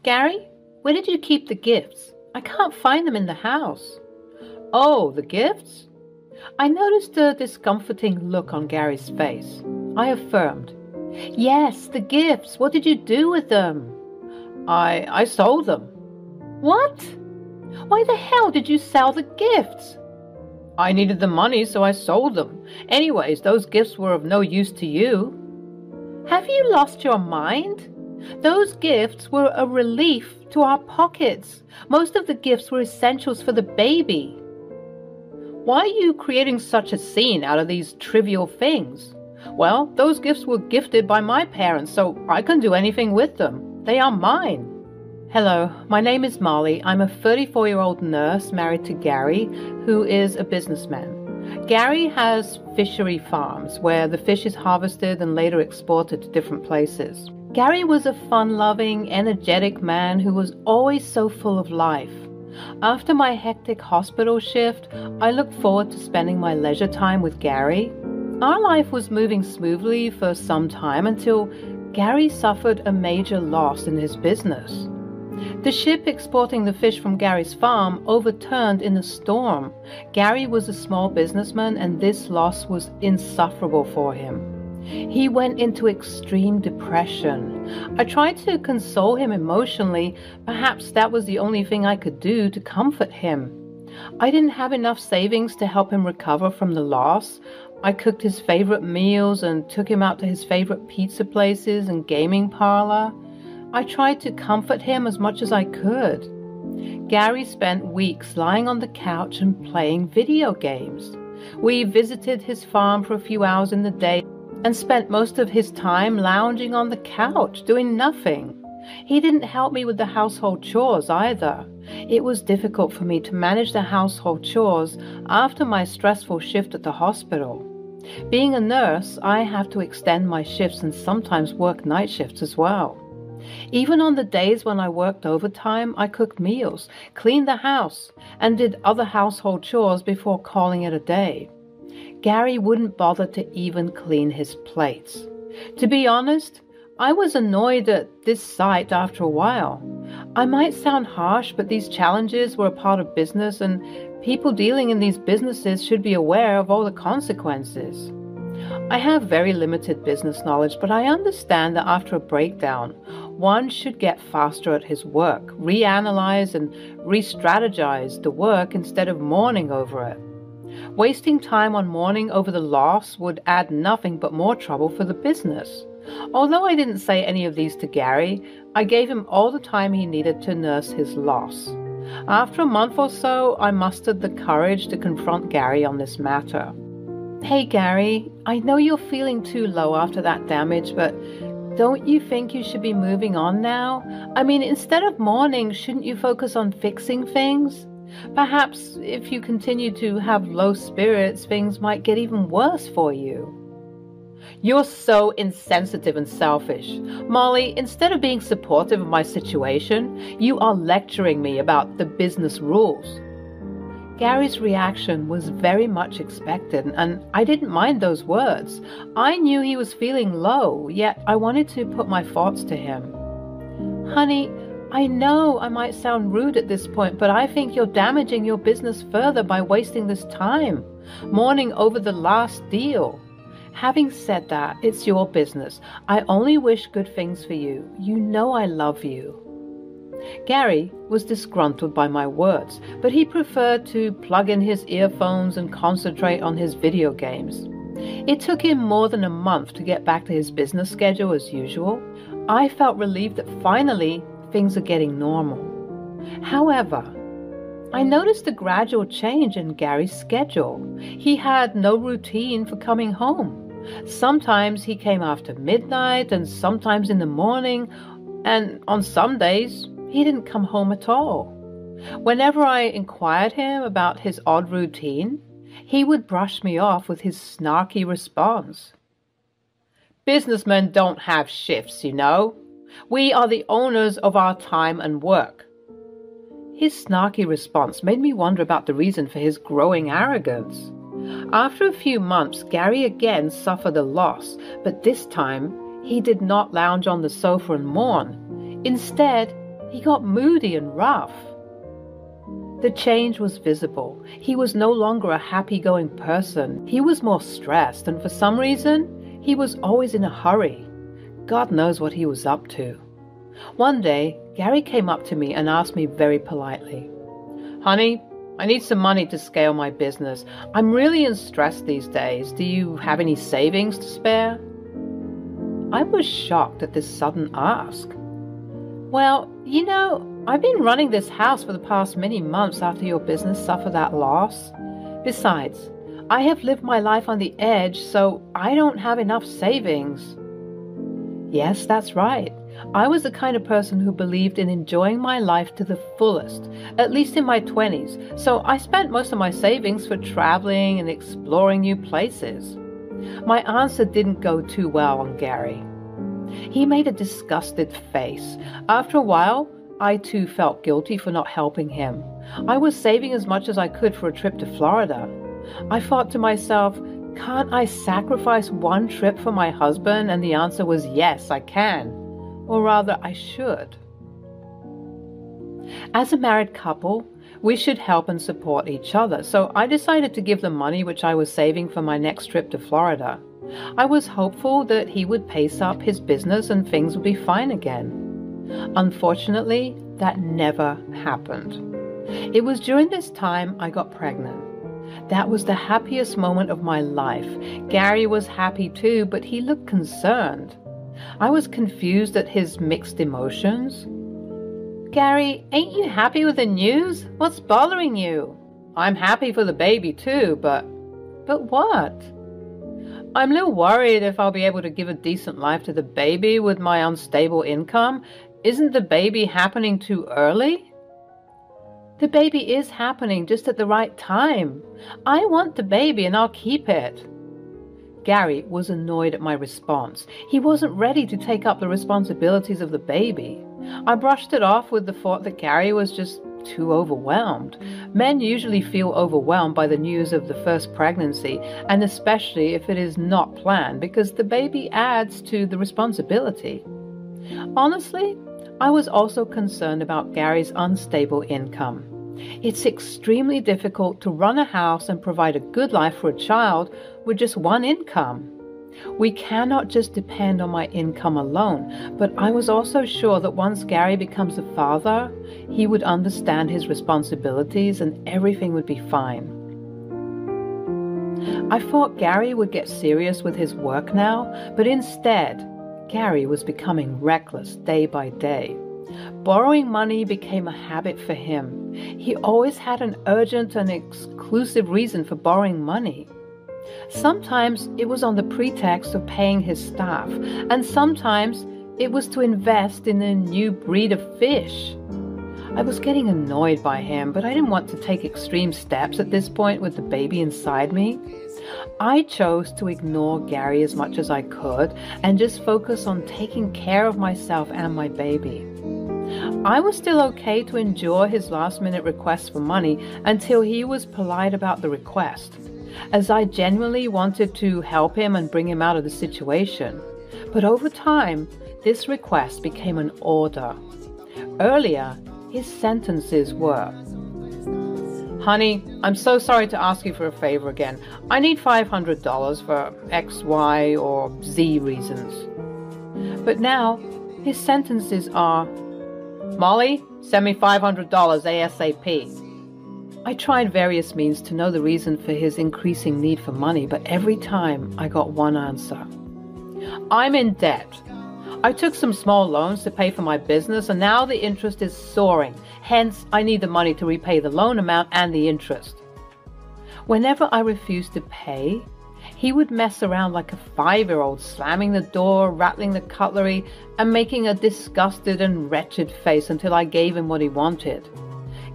Gary, where did you keep the gifts? I can't find them in the house. Oh, the gifts? I noticed a discomforting look on Gary's face. I affirmed, Yes, the gifts. What did you do with them? I sold them. What? Why the hell did you sell the gifts? I needed the money, so I sold them. Anyways, those gifts were of no use to you. Have you lost your mind? Those gifts were a relief to our pockets. Most of the gifts were essentials for the baby. Why are you creating such a scene out of these trivial things? Well, those gifts were gifted by my parents, so I can do anything with them. They are mine. Hello, my name is Molly. I'm a 34-year-old nurse married to Gary, who is a businessman. Gary has fishery farms where the fish is harvested and later exported to different places. Gary was a fun-loving, energetic man who was always so full of life. After my hectic hospital shift, I looked forward to spending my leisure time with Gary. Our life was moving smoothly for some time until Gary suffered a major loss in his business. The ship exporting the fish from Gary's farm overturned in a storm. Gary was a small businessman, and this loss was insufferable for him. He went into extreme depression. I tried to console him emotionally. Perhaps that was the only thing I could do to comfort him. I didn't have enough savings to help him recover from the loss. I cooked his favorite meals and took him out to his favorite pizza places and gaming parlor. I tried to comfort him as much as I could. Gary spent weeks lying on the couch and playing video games. We visited his farm for a few hours in the day and spent most of his time lounging on the couch, doing nothing. He didn't help me with the household chores either. It was difficult for me to manage the household chores after my stressful shift at the hospital. Being a nurse, I have to extend my shifts and sometimes work night shifts as well. Even on the days when I worked overtime, I cooked meals, cleaned the house, and did other household chores before calling it a day. Gary wouldn't bother to even clean his plates. To be honest, I was annoyed at this sight after a while. I might sound harsh, but these challenges were a part of business, and people dealing in these businesses should be aware of all the consequences. I have very limited business knowledge, but I understand that after a breakdown, one should get faster at his work, reanalyze and re-strategize the work instead of mourning over it. Wasting time on mourning over the loss would add nothing but more trouble for the business. Although I didn't say any of these to Gary, I gave him all the time he needed to nurse his loss. After a month or so, I mustered the courage to confront Gary on this matter. Hey Gary, I know you're feeling too low after that damage, but don't you think you should be moving on now? I mean, instead of mourning, shouldn't you focus on fixing things? Perhaps if you continue to have low spirits, things might get even worse for you. You're so insensitive and selfish. Molly, instead of being supportive of my situation, you are lecturing me about the business rules. Gary's reaction was very much expected, and I didn't mind those words. I knew he was feeling low, yet I wanted to put my thoughts to him. Honey, I know I might sound rude at this point, but I think you're damaging your business further by wasting this time, mourning over the last deal. Having said that, it's your business. I only wish good things for you. You know I love you. Gary was disgruntled by my words, but he preferred to plug in his earphones and concentrate on his video games. It took him more than a month to get back to his business schedule as usual. I felt relieved that finally things are getting normal. However, I noticed a gradual change in Gary's schedule. He had no routine for coming home. Sometimes he came after midnight and sometimes in the morning, and on some days he didn't come home at all. Whenever I inquired him about his odd routine, he would brush me off with his snarky response. Businessmen don't have shifts, you know. We are the owners of our time and work. His snarky response made me wonder about the reason for his growing arrogance. After a few months, Gary again suffered a loss, but this time he did not lounge on the sofa and mourn. Instead, He got moody and rough. The change was visible. He was no longer a happy-going person. He was more stressed, and for some reason, he was always in a hurry. God knows what he was up to. One day, Gary came up to me and asked me very politely, "Honey, I need some money to scale my business. I'm really in stress these days. Do you have any savings to spare?" I was shocked at this sudden ask. "Well, I've been running this house for the past many months after your business suffered that loss. Besides, I have lived my life on the edge, so I don't have enough savings." Yes, that's right. I was the kind of person who believed in enjoying my life to the fullest, at least in my 20s, so I spent most of my savings for traveling and exploring new places. My answer didn't go too well on Gary. He made a disgusted face. After a while, I too felt guilty for not helping him. I was saving as much as I could for a trip to Florida. I thought to myself, can't I sacrifice one trip for my husband? And the answer was yes, I can. Or rather, I should. As a married couple, we should help and support each other, so I decided to give the money which I was saving for my next trip to Florida. I was hopeful that he would pace up his business and things would be fine again. Unfortunately, that never happened. It was during this time I got pregnant. That was the happiest moment of my life. Gary was happy too, but he looked concerned. I was confused at his mixed emotions. "Gary, ain't you happy with the news? What's bothering you?" "I'm happy for the baby too, but..." "But what?" "I'm a little worried if I'll be able to give a decent life to the baby with my unstable income. Isn't the baby happening too early?" "The baby is happening just at the right time. I want the baby and I'll keep it." Gary was annoyed at my response. He wasn't ready to take up the responsibilities of the baby. I brushed it off with the thought that Gary was just too overwhelmed. Men usually feel overwhelmed by the news of the first pregnancy, and especially if it is not planned, because the baby adds to the responsibility. Honestly, I was also concerned about Gary's unstable income. It's extremely difficult to run a house and provide a good life for a child with just one income. We cannot just depend on my income alone, but I was also sure that once Gary becomes a father, he would understand his responsibilities and everything would be fine. I thought Gary would get serious with his work now, but instead, Gary was becoming reckless day by day. Borrowing money became a habit for him. He always had an urgent and exclusive reason for borrowing money. Sometimes it was on the pretext of paying his staff, and sometimes it was to invest in a new breed of fish. I was getting annoyed by him, but I didn't want to take extreme steps at this point with the baby inside me. I chose to ignore Gary as much as I could and just focus on taking care of myself and my baby. I was still okay to endure his last-minute requests for money until he was polite about the request, as I genuinely wanted to help him and bring him out of the situation. But over time, this request became an order. Earlier, his sentences were, "Honey, I'm so sorry to ask you for a favor again. I need $500 for X, Y, or Z reasons." But now, his sentences are, "Molly, send me $500 ASAP." I tried various means to know the reason for his increasing need for money, but every time I got one answer. "I'm in debt. I took some small loans to pay for my business, and now the interest is soaring. Hence, I need the money to repay the loan amount and the interest." Whenever I refused to pay, he would mess around like a 5-year-old, slamming the door, rattling the cutlery, and making a disgusted and wretched face until I gave him what he wanted.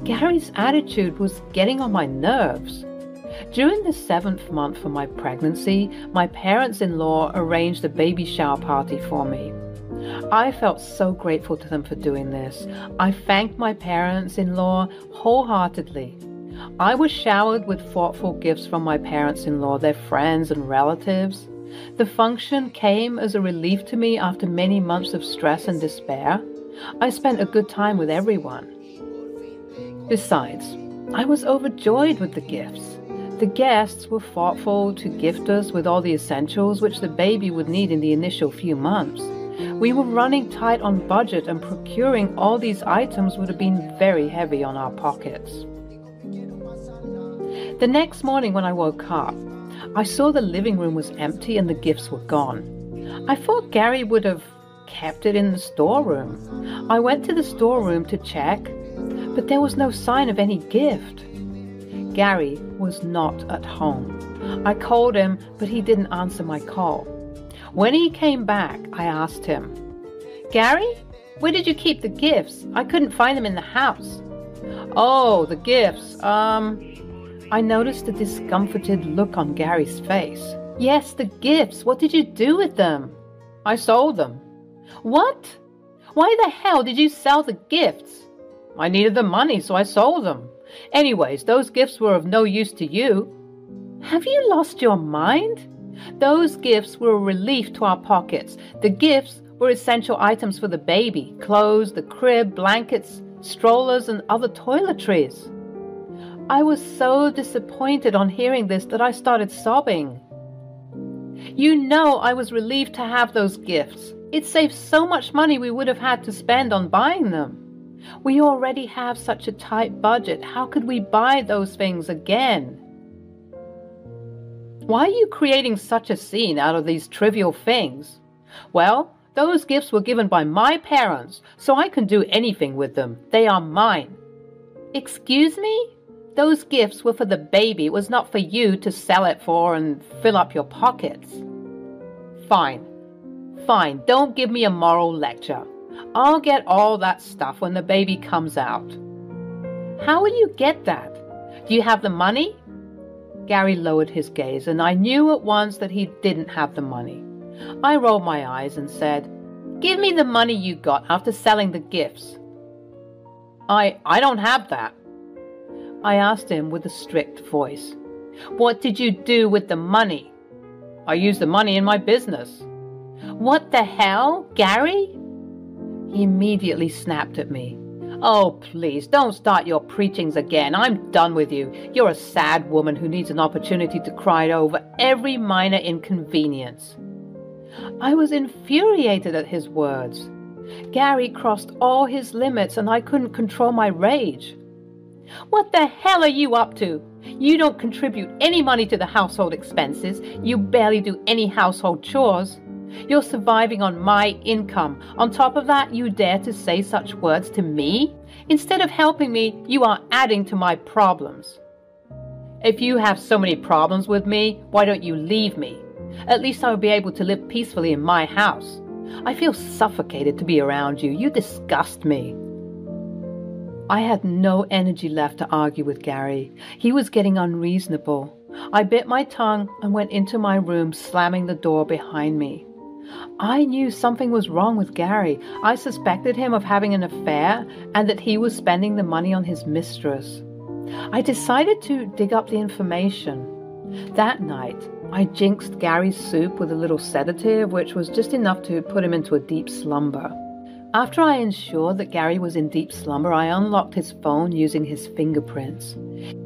Gary's attitude was getting on my nerves. During the 7th month for my pregnancy, my parents-in-law arranged a baby shower party for me. I felt so grateful to them for doing this. I thanked my parents-in-law wholeheartedly. I was showered with thoughtful gifts from my parents-in-law, their friends and relatives. The function came as a relief to me after many months of stress and despair. I spent a good time with everyone. Besides, I was overjoyed with the gifts. The guests were thoughtful to gift us with all the essentials which the baby would need in the initial few months. We were running tight on budget, and procuring all these items would have been very heavy on our pockets. The next morning when I woke up, I saw the living room was empty and the gifts were gone. I thought Gary would have kept it in the storeroom. I went to the storeroom to check, but there was no sign of any gift. Gary was not at home. I called him, but he didn't answer my call. When he came back, I asked him, "Gary, where did you keep the gifts? I couldn't find them in the house." "Oh, the gifts, I noticed a discomforted look on Gary's face. "Yes, the gifts. What did you do with them?" "I sold them." "What? Why the hell did you sell the gifts?" "I needed the money, so I sold them. Anyways, those gifts were of no use to you." "Have you lost your mind? Those gifts were a relief to our pockets. The gifts were essential items for the baby: clothes, the crib, blankets, strollers, and other toiletries." I was so disappointed on hearing this that I started sobbing. "You know I was relieved to have those gifts. It saved so much money we would have had to spend on buying them. We already have such a tight budget. How could we buy those things again?" "Why are you creating such a scene out of these trivial things?" "Well, those gifts were given by my parents, so I can do anything with them. They are mine." "Excuse me? Those gifts were for the baby. It was not for you to sell it for and fill up your pockets." Fine. Don't give me a moral lecture. I'll get all that stuff when the baby comes out." "How will you get that? Do you have the money?" Gary lowered his gaze, and I knew at once that he didn't have the money. I rolled my eyes and said, "Give me the money you got after selling the gifts." I don't have that." I asked him with a strict voice. "What did you do with the money?" "I used the money in my business." "What the hell, Gary?" He immediately snapped at me. "Oh, please, don't start your preachings again. I'm done with you. You're a sad woman who needs an opportunity to cry over every minor inconvenience." I was infuriated at his words. Gary crossed all his limits, and I couldn't control my rage. "What the hell are you up to? You don't contribute any money to the household expenses. You barely do any household chores. You're surviving on my income. On top of that, you dare to say such words to me? Instead of helping me, you are adding to my problems." "If you have so many problems with me, why don't you leave me? At least I will be able to live peacefully in my house. I feel suffocated to be around you. You disgust me." I had no energy left to argue with Gary. He was getting unreasonable. I bit my tongue and went into my room, slamming the door behind me. I knew something was wrong with Gary. I suspected him of having an affair and that he was spending the money on his mistress. I decided to dig up the information. That night, I jinxed Gary's soup with a little sedative, which was just enough to put him into a deep slumber. After I ensured that Gary was in deep slumber, I unlocked his phone using his fingerprints.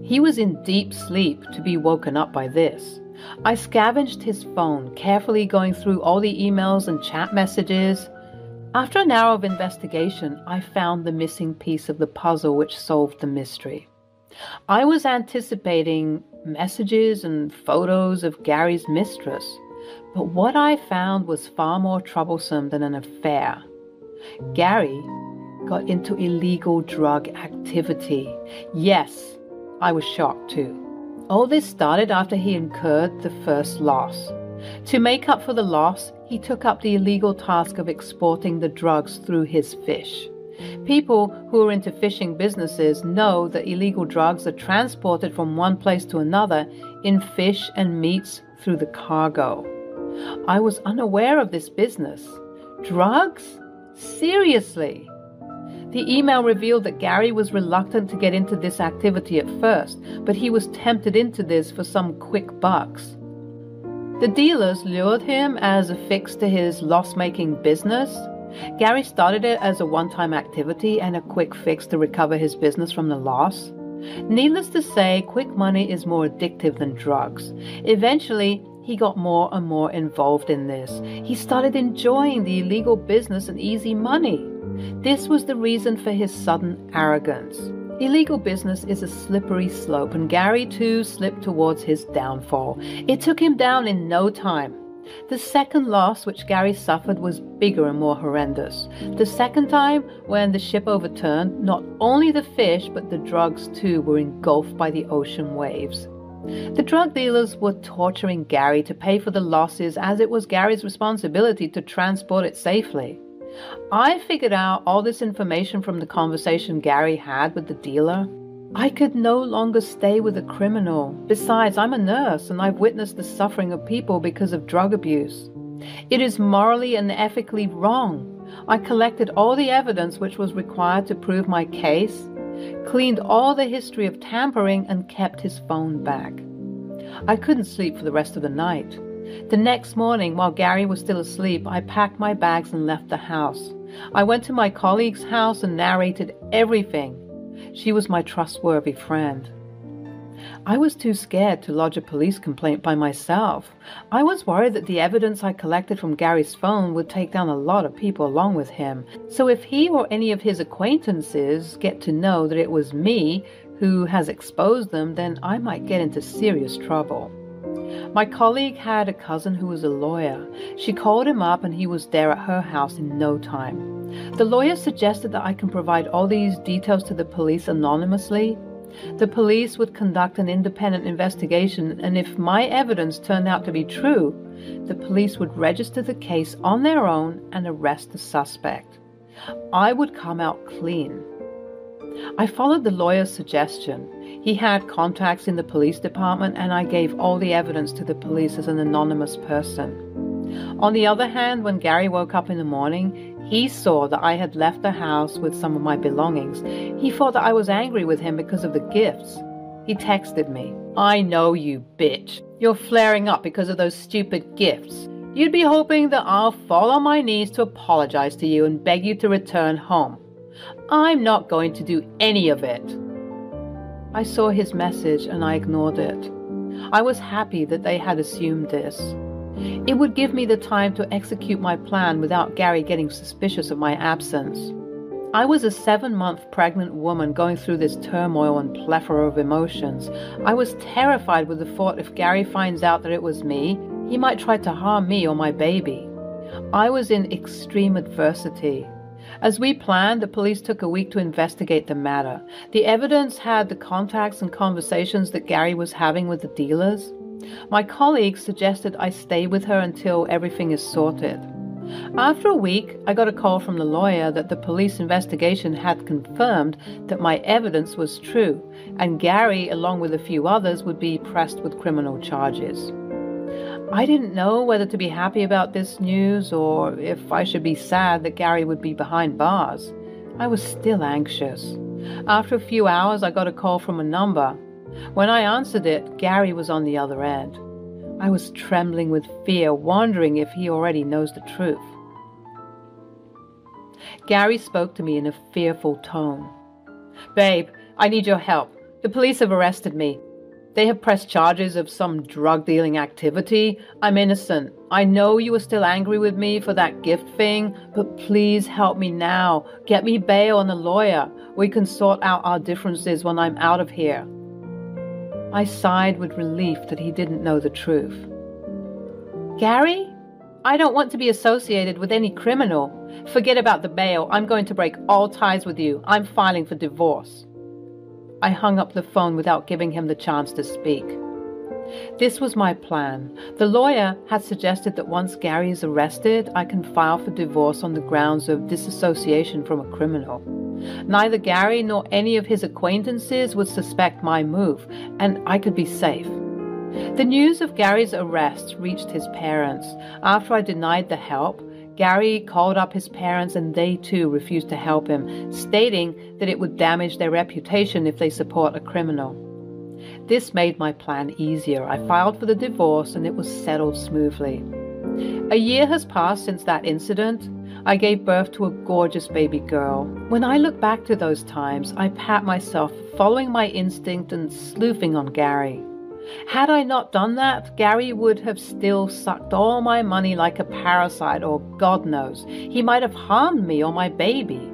He was in deep sleep to be woken up by this. I scavenged his phone, carefully going through all the emails and chat messages. After an hour of investigation, I found the missing piece of the puzzle which solved the mystery. I was anticipating messages and photos of Gary's mistress, but what I found was far more troublesome than an affair. Gary got into illegal drug activity. Yes, I was shocked too. All this started after he incurred the first loss. To make up for the loss, he took up the illegal task of exporting the drugs through his fish. People who are into fishing businesses know that illegal drugs are transported from one place to another in fish and meats through the cargo. I was unaware of this business. Drugs? Seriously? The email revealed that Gary was reluctant to get into this activity at first, but he was tempted into this for some quick bucks. The dealers lured him as a fix to his loss-making business. Gary started it as a one-time activity and a quick fix to recover his business from the loss. Needless to say, quick money is more addictive than drugs. Eventually, he got more and more involved in this. He started enjoying the illegal business and easy money. This was the reason for his sudden arrogance. Illegal business is a slippery slope, and Gary too slipped towards his downfall. It took him down in no time. The second loss which Gary suffered was bigger and more horrendous. The second time, when the ship overturned, not only the fish but the drugs too were engulfed by the ocean waves. The drug dealers were torturing Gary to pay for the losses, as it was Gary's responsibility to transport it safely. I figured out all this information from the conversation Gary had with the dealer. I could no longer stay with a criminal. Besides, I'm a nurse and I've witnessed the suffering of people because of drug abuse. It is morally and ethically wrong. I collected all the evidence which was required to prove my case, cleaned all the history of tampering, and kept his phone back. I couldn't sleep for the rest of the night. The next morning, while Gary was still asleep, I packed my bags and left the house. I went to my colleague's house and narrated everything. She was my trustworthy friend. I was too scared to lodge a police complaint by myself. I was worried that the evidence I collected from Gary's phone would take down a lot of people along with him. So if he or any of his acquaintances get to know that it was me who has exposed them, then I might get into serious trouble. My colleague had a cousin who was a lawyer. She called him up and he was there at her house in no time. The lawyer suggested that I can provide all these details to the police anonymously. The police would conduct an independent investigation, and if my evidence turned out to be true, the police would register the case on their own and arrest the suspect. I would come out clean. I followed the lawyer's suggestion. He had contacts in the police department, and I gave all the evidence to the police as an anonymous person. On the other hand, when Gary woke up in the morning, he saw that I had left the house with some of my belongings. He thought that I was angry with him because of the gifts. He texted me, "I know you, bitch. You're flaring up because of those stupid gifts. You'd be hoping that I'll fall on my knees to apologize to you and beg you to return home. I'm not going to do any of it." I saw his message and I ignored it. I was happy that they had assumed this. It would give me the time to execute my plan without Gary getting suspicious of my absence. I was a 7-month pregnant woman going through this turmoil and plethora of emotions. I was terrified with the thought if Gary finds out that it was me, he might try to harm me or my baby. I was in extreme adversity. As we planned, the police took a week to investigate the matter. The evidence had the contacts and conversations that Gary was having with the dealers. My colleague suggested I stay with her until everything is sorted. After a week, I got a call from the lawyer that the police investigation had confirmed that my evidence was true, and Gary, along with a few others, would be pressed with criminal charges. I didn't know whether to be happy about this news or if I should be sad that Gary would be behind bars. I was still anxious. After a few hours, I got a call from a number. When I answered it, Gary was on the other end. I was trembling with fear, wondering if he already knows the truth. Gary spoke to me in a fearful tone. "Babe, I need your help. The police have arrested me. They have pressed charges of some drug-dealing activity. I'm innocent. I know you were still angry with me for that gift thing, but please help me now. Get me bail and a lawyer. We can sort out our differences when I'm out of here." I sighed with relief that he didn't know the truth. "Gary, I don't want to be associated with any criminal. Forget about the bail. I'm going to break all ties with you. I'm filing for divorce." I hung up the phone without giving him the chance to speak. This was my plan. The lawyer had suggested that once Gary is arrested, I can file for divorce on the grounds of disassociation from a criminal. Neither Gary nor any of his acquaintances would suspect my move, and I could be safe. The news of Gary's arrest reached his parents. After I denied the help, Gary called up his parents and they too refused to help him, stating that it would damage their reputation if they support a criminal. This made my plan easier. I filed for the divorce and it was settled smoothly. A year has passed since that incident. I gave birth to a gorgeous baby girl. When I look back to those times, I pat myself for following my instinct and sleuthing on Gary. Had I not done that, Gary would have still sucked all my money like a parasite, or God knows, he might have harmed me or my baby.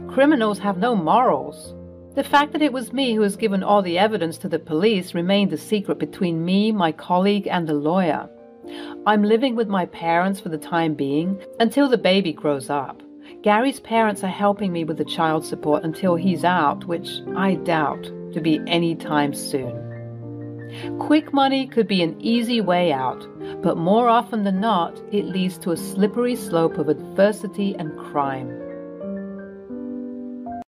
Criminals have no morals. The fact that it was me who has given all the evidence to the police remained a secret between me, my colleague, and the lawyer. I'm living with my parents for the time being, until the baby grows up. Gary's parents are helping me with the child support until he's out, which I doubt to be any time soon. Quick money could be an easy way out, but more often than not, it leads to a slippery slope of adversity and crime.